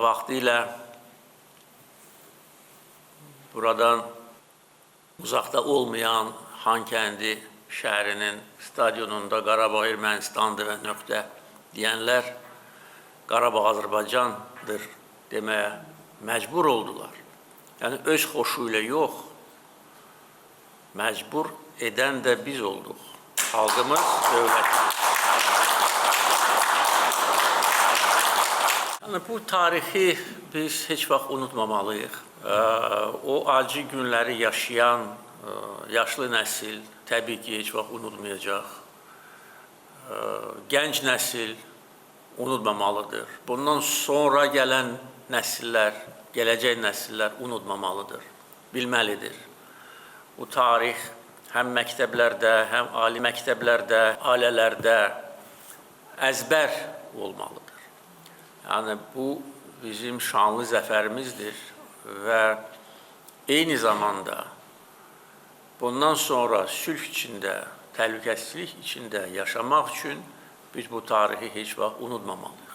vaxtilə buradan uzaqda olmayan Xankəndi şəhərinin stadionunda Qarabağ Ermənistandır və nöqtə deyənlər Qarabağ Azərbaycandır deməyə məcbur oldular. Yəni, öz xoşu ilə yox, məcbur edən də biz olduq. Xalqımız, dövlətimiz. Yəni, bu tarixi biz heç vaxt unutmamalıyıq. O acı günləri yaşayan yaşlı nəsil təbii ki, heç vaxt unutmayacaq. Gənc nəsil unutmamalıdır. Bundan sonra gələn nəsillər, gələcək nəsillər unutmamalıdır, bilməlidir. Bu tarix həm məktəblərdə, həm ali məktəblərdə, ailələrdə əzbər olmalıdır. Yəni, bu bizim şanlı zəfərimizdir və eyni zamanda bundan sonra sülh içində, təhlükəsizlik içində yaşamaq üçün biz bu tarixi heç vaxt unutmamalıyıq.